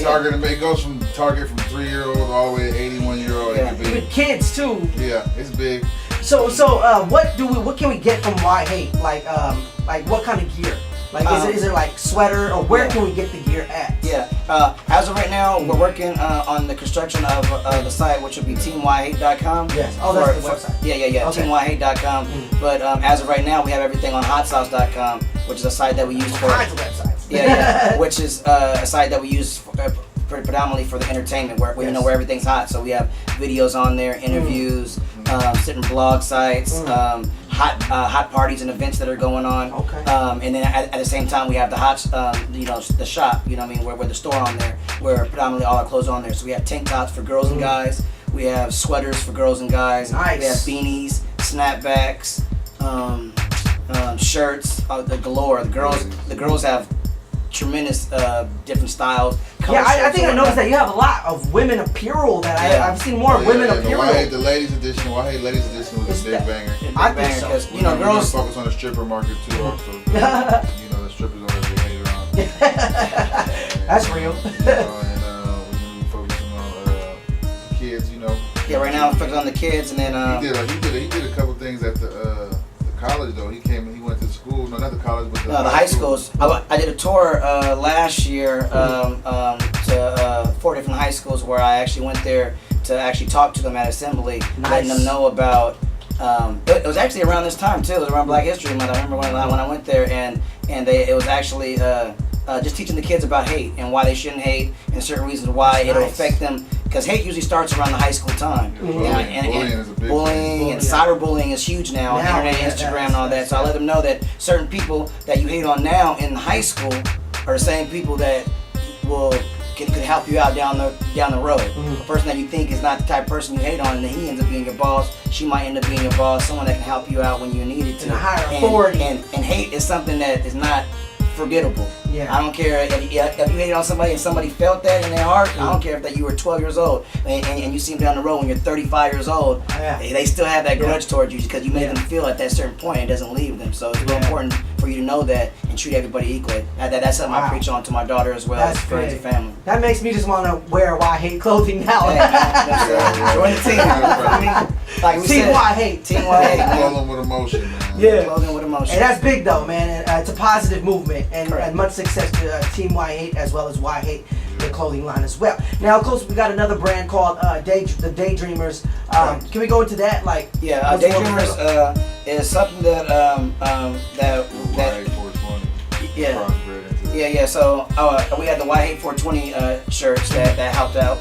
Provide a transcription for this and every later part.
Target, it goes from Target from 3-year-old all the way to 81-year-old. Yeah. Even kids too. Yeah, it's big. So what can we get from Why Hate? Like what kind of gear? Like is it like sweater, or where can we get the gear at? Yeah. As of right now, we're working on the construction of the site, which will be teamyhate.com. Yes. Oh, that's the website. Yeah. Okay. Teamyhate.com. But as of right now, we have everything on Hottsause.com, which is a site that we use for. Kinds of websites. Yeah. Which is a site that we use predominantly for the entertainment, where you know where everything's hot. So we have videos on there, interviews, certain blog sites, hot parties and events that are going on. Okay. And then at the same time, we have the the shop. You know what I mean? Where the store on there, where predominantly all our clothes are on there. So we have tank tops for girls and guys. We have sweaters for girls and guys. Nice. We have beanies, snapbacks, shirts, the galore. The girls have tremendous different styles. Yeah, I think I noticed that you have a lot of women apparel that I've seen more women apparel. The ladies edition, Why Hate Ladies edition was a big banger. I think so. Because girls focus on the stripper market too. Also, the strippers are big hater on. That's real. And we focusing on kids. Yeah, right now I'm focused on the kids, and then he did a couple things at the college though. He went to school. No, not the college, but the high schools. I did a tour last year to 4 different high schools, where I actually went there to actually talk to them at assembly, letting them know about. It was actually around this time too. It was around Black History Month. I remember when I went there, and it was actually just teaching the kids about hate and why they shouldn't hate, and certain reasons why it'll affect them. Because hate usually starts around the high school time. Bullying and cyberbullying is huge now. Internet, Instagram, and all that. So I let them know that certain people that you hate on now in high school are the same people that could help you out down the road. A person that you think is not the type of person you hate on, and then he ends up being your boss. She might end up being your boss. Someone that can help you out when you need it to. And a higher authority. And hate is something that is not forgettable. Yeah. I don't care if you hated on somebody and somebody felt that in their heart. I don't care if that you were 12 years old and you see them down the road when you're 35 years old. They still have that grudge towards you because you made them feel at that certain point. It doesn't leave them. So it's real important for you to know that and treat everybody equally. That's something I preach on to my daughter as well as friends and family. That makes me just want to wear Why Hate clothing now. Join the team. Like Team Why Hate. Team Why Hate. Clothing with emotion, man. Yeah. Clothing with emotion. And that's big though, man. And, it's a positive movement, and much success to Team Why Hate as well as Why Hate, the clothing line as well. Now, of course, we got another brand called the Daydreamers. Can we go into that? Daydreamers is something that Yeah. So we had the Why Hate 420 shirts that helped out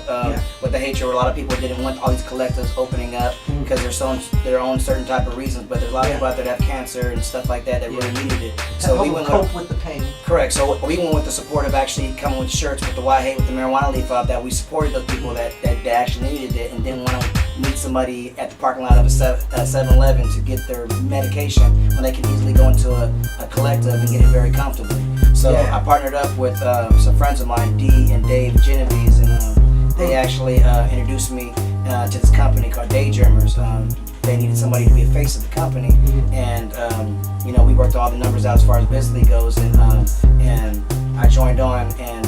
with the hate. Where a lot of people didn't want all these collectives opening up because they're their own certain type of reasons. But there's a lot of people out there that have cancer and stuff like that really needed it. So we went cope with the pain. Correct. So we went with the support of actually coming with shirts with the Why Hate with the marijuana leaf up, that we supported those people that actually needed it and didn't want to meet somebody at the parking lot of a 7-Eleven to get their medication when they can easily go into a collective and get it very comfortably. So I partnered up with some friends of mine, Dee and Dave Genovese, and they actually introduced me to this company called Daydreamers. They needed somebody to be a face of the company, and we worked all the numbers out as far as business goes, and I joined on. And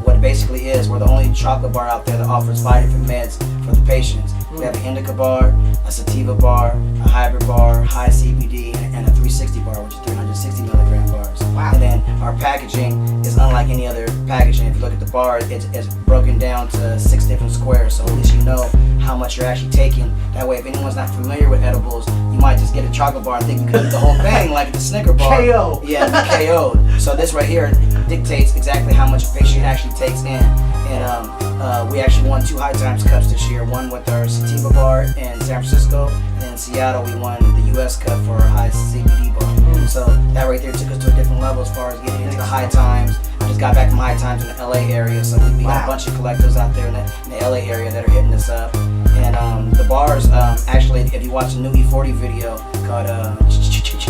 what it basically is, we're the only chocolate bar out there that offers 5 different meds for the patients. We have an indica bar, a sativa bar, a hybrid bar, high CBD, and a 360 bar, which is 360 milligram bars. Wow. And then our packaging is unlike any other packaging. If you look at the bar, it's broken down to 6 different squares, so at least you know how much you're actually taking. That way, if anyone's not familiar with edibles, you might just get a chocolate bar and think you can eat the whole thing, like the Snicker bar. KO. Yeah, KO'd. So this right here dictates exactly how much a patient actually takes in. And we actually won 2 High Times Cups this year. One with our sativa bar in San Francisco, and in Seattle we won the US Cup for our high CBD bar. So that right there took us to a different level as far as getting into the High Times. I just got back from High Times in the LA area, so we got a bunch of collectives out there in the LA area that are hitting us up. And the bars, actually, if you watch the new E40 video called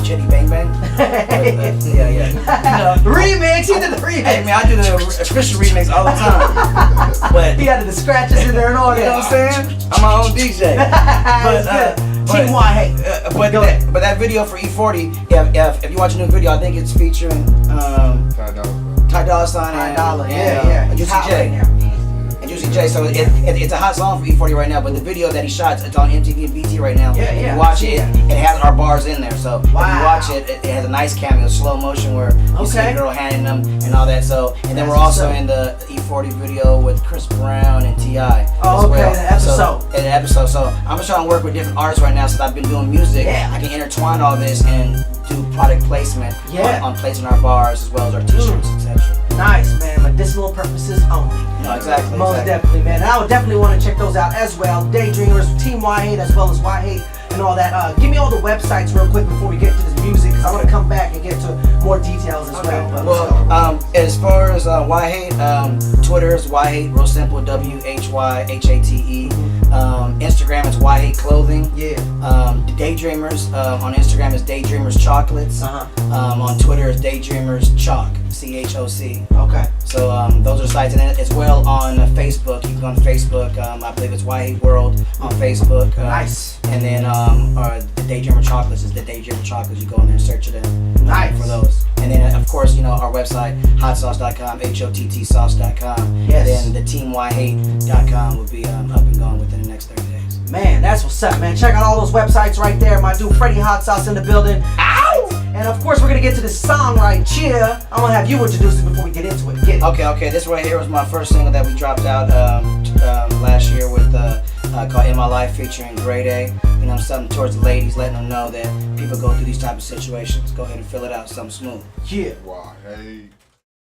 Chitty Bang Bang. Remix, he did the remix. Hey man, I do the official remix all the time. But he added the scratches in there and all that. You know what I'm saying? I'm my own DJ. Team Why Hate. But that video for E40, if you watch a new video, I think it's featuring Ty Dolla Sign and yeah. UCJ. DJ, so it's a hot song for E40 right now. But the video that he shot, it's on MTV and BT right now. Yeah, If yeah. you watch it, it has our bars in there. So if you Wow. watch it, it has a nice cameo, slow motion where you see Okay. the girl handing them and all that. So and then we're That's also what's up. in the E40 video with Chris Brown and T.I. Oh, as okay, well. the episode. So, an episode. So I'm just trying to work with different artists right now. Since I've been doing music, Yeah. I can intertwine all this and do product placement Yeah. on placing our bars as well as our T-shirts, etc. Nice, man. Medicinal purposes only. No, exactly. Most exactly. definitely, man. And I would definitely want to check those out as well. Daydreamers, Team Y8, as well as Y8 and all that. Give me all the websites real quick before we get to this music, because I want to come back and get to more details as well. But Well, as far as Whyhate, Twitter is Whyhate, real simple, WHYHATE. Instagram is Whyhate Clothing. yeah. The Daydreamers on Instagram is Daydreamers Chocolates. On Twitter is Daydreamers Chalk, CHOC. Okay. So those are sites, and then as well on Facebook. You can go on Facebook. I believe it's Whyhate World on Facebook. Nice. And then the Daydreamer Chocolates is the Daydreamer Chocolates. You go in there and search it Nice. for those. And then of course, our website, hotsauce.com, HOTTsauce.com. Yes. And then the teamyhate.com will be up and going within the next 30 days. Man, that's what's up, man. Check out all those websites right there. My dude Freddie Hottsause in the building. Ow! And of course, we're gonna get to this song right here. I'm gonna have you introduce it before we get into it. Get it. Okay. This right here was my first single that we dropped out last year with called "In My Life" featuring Grade A. Something towards the ladies, letting them know that people go through these type of situations. Go ahead and fill it out, something smooth. Yeah. Why? Hey.